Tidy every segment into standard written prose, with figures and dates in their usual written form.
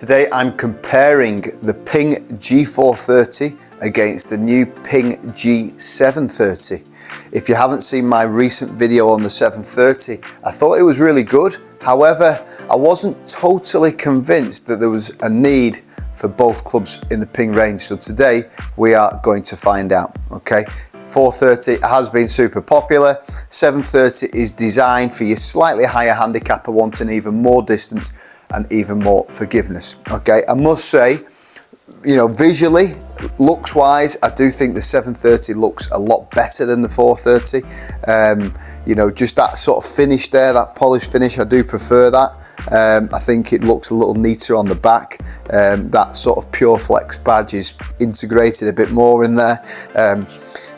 today I'm comparing the Ping G430 against the new Ping G730. If you haven't seen my recent video on the 730, I thought it was really good. However, I wasn't totally convinced that there was a need for both clubs in the Ping range. So today we are going to find out, okay? 430 has been super popular. 730 is designed for your slightly higher handicapper wanting even more distance and even more forgiveness, okay? I must say, you know, visually, looks wise, I do think the 730 looks a lot better than the 430. You know, just that sort of finish there, that polished finish, I do prefer that. I think it looks a little neater on the back. That sort of Pure Flex badge is integrated a bit more in there.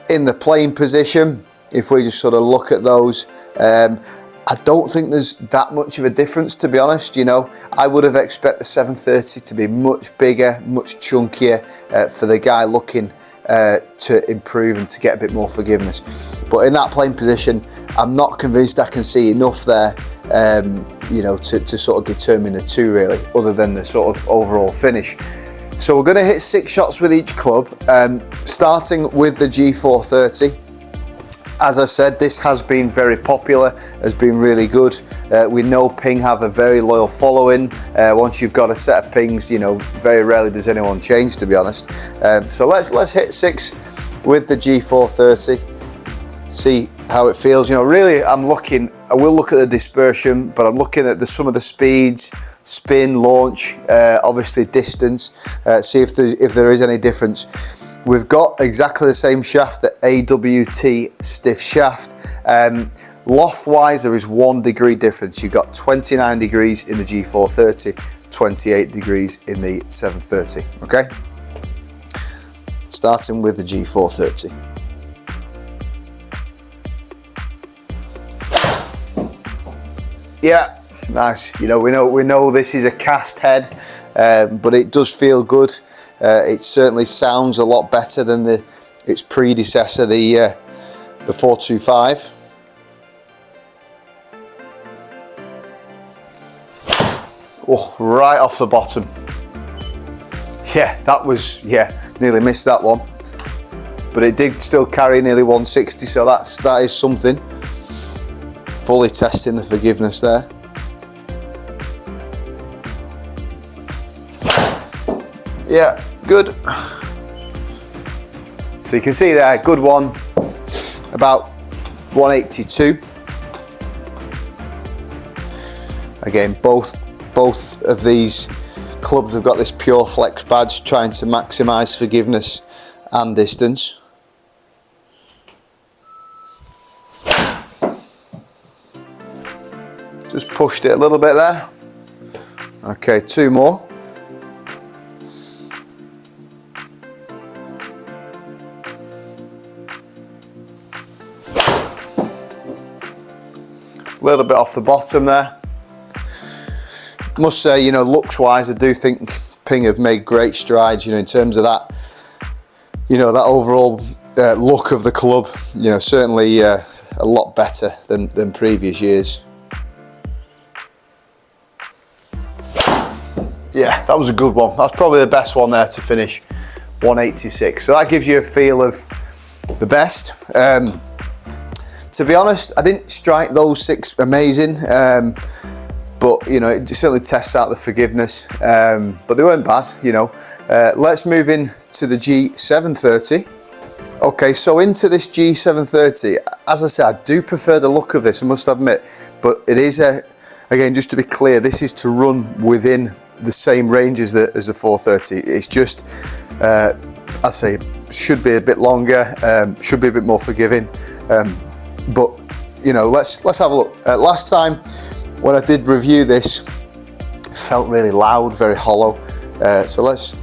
In the playing position, if we just sort of look at those, I don't think there's that much of a difference, to be honest. You know, I would have expected the 730 to be much bigger, much chunkier for the guy looking to improve and to get a bit more forgiveness. But in that playing position, I'm not convinced I can see enough there, you know, to sort of determine the two really, other than the sort of overall finish. So we're going to hit 6 shots with each club, starting with the G430. As I said, this has been very popular, has been really good. We know Ping have a very loyal following. Once you've got a set of Pings, you know, very rarely does anyone change, to be honest. So let's hit 6 with the G430, see how it feels. You know, really, I will look at the dispersion, but I'm looking at some of the speeds, spin, launch, obviously distance, see if there is any difference. We've got exactly the same shaft, the AWT stiff shaft. Loft wise, there is 1 degree difference. You've got 29 degrees in the G430, 28 degrees in the 730, okay? Starting with the G430. Yeah, nice. You know, we know this is a cast head, but it does feel good. It certainly sounds a lot better than its predecessor, the 425. Oh, right off the bottom. Yeah, that was, nearly missed that one. But it did still carry nearly 160, so that is something. Fully testing the forgiveness there. Yeah, good. So you can see there, good one, about 182. Again, both of these clubs have got this Pure Flex badge, trying to maximise forgiveness and distance. Just pushed it a little bit there. Okay, 2 more. A little bit off the bottom there. Must say, you know, looks wise, I do think Ping have made great strides, you know, in terms of that, you know, that overall look of the club. You know, certainly a lot better than previous years. Yeah, that was a good one. That's probably the best one there to finish, 186. So that gives you a feel of the best. To be honest, I didn't strike those 6 amazing, but you know, it certainly tests out the forgiveness, but they weren't bad, you know. Let's move in to the G730. Okay, so into this G730, as I said, I do prefer the look of this, I must admit, but it is, again, just to be clear, this is to run within the same range as the 430. It's just, I say, should be a bit longer, should be a bit more forgiving. But you know, let's have a look. Last time when I did review this, it felt really loud, very hollow. So let's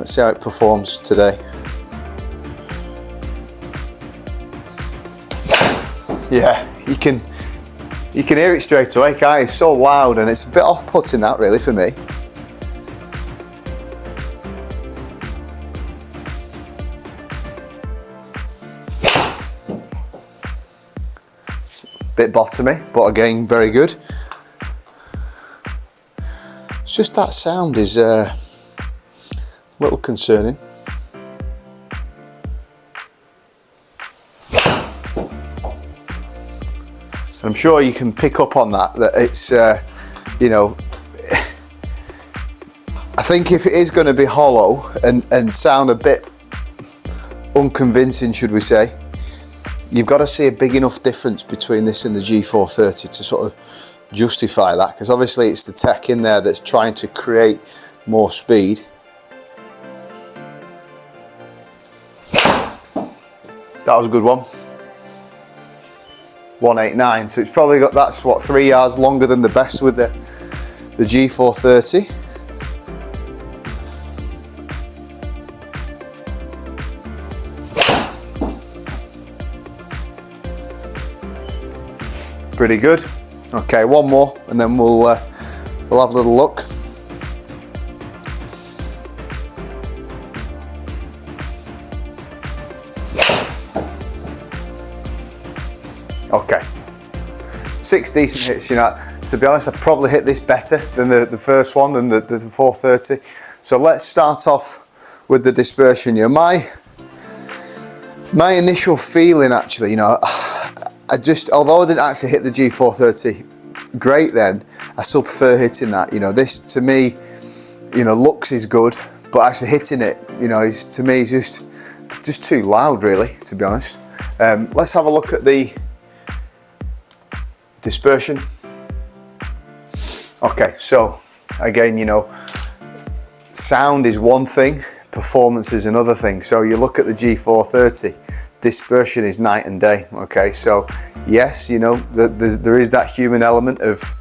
see how it performs today. Yeah, you can hear it straight away, can't you? It's so loud, and it's a bit off-putting, that really, for me. Bit bottomy, but again, very good. just that sound is a little concerning. I'm sure you can pick up on that it's, you know, I think if it is going to be hollow and sound a bit unconvincing, should we say, you've got to see a big enough difference between this and the G430 to sort of justify that, because obviously it's the tech in there that's trying to create more speed. That was a good one. 189, so it's probably got, that's what, 3 yards longer than the best with the G430. Pretty good. Okay, one more and then we'll have a little look. Okay, 6 decent hits, you know. To be honest, I probably hit this better than the first one, than the 430. So let's start off with the dispersion. You know, my initial feeling, actually, you know, although I didn't actually hit the G430 great then, I still prefer hitting that. You know, this to me, you know, looks is good, but actually hitting it, you know, is to me just too loud, really, to be honest. Let's have a look at the dispersion. Okay, so again, you know, sound is one thing, performance is another thing. So you look at the G430, dispersion is night and day. Okay, so yes, you know, there is that human element of,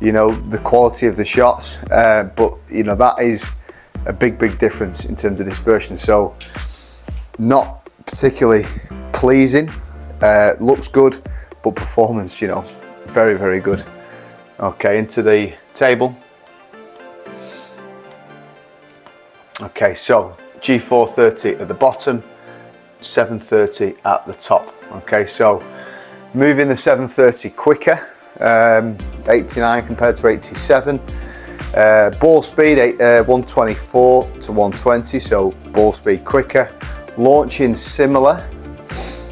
you know, the quality of the shots, but you know, that is a big difference in terms of dispersion. So not particularly pleasing. Looks good, but performance, you know, very good. Okay, into the table. Okay, so G430 at the bottom, 730 at the top. Okay, so moving the 730 quicker, 89 compared to 87. Ball speed 124 to 120, so ball speed quicker. Launching similar,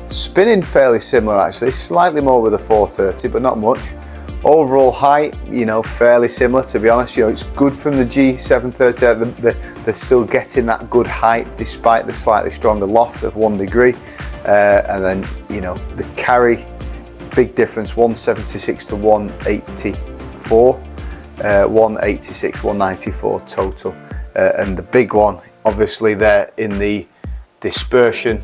spinning fairly similar actually, slightly more with the 430, but not much. Overall height, you know, fairly similar, to be honest. You know, it's good from the G730. They're still getting that good height despite the slightly stronger loft of 1 degree. And then, you know, the carry, big difference, 176 to 184, 186, 194 total. And the big one, obviously, there in the dispersion,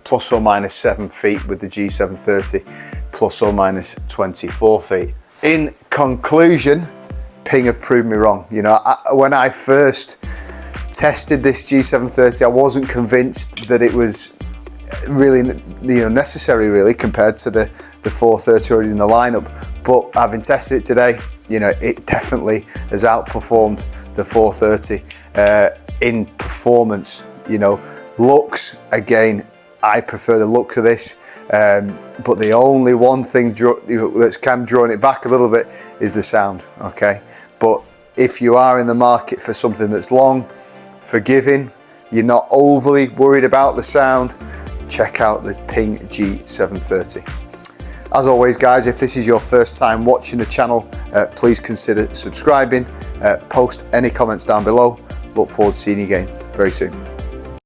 plus or minus 7 feet with the G730, plus or minus 24 feet. In conclusion, Ping have proved me wrong. You know, when I first tested this G730, I wasn't convinced that it was really, you know, necessary really compared to the 430 already in the lineup. But having tested it today, you know, it definitely has outperformed the 430 in performance. You know, looks, again, I prefer the look of this. But the only one thing that's kind of drawing it back a little bit is the sound. Okay, but if you are in the market for something that's long, forgiving, you're not overly worried about the sound, check out the Ping G730. As always, guys, if this is your first time watching the channel, please consider subscribing, post any comments down below. Look forward to seeing you again very soon.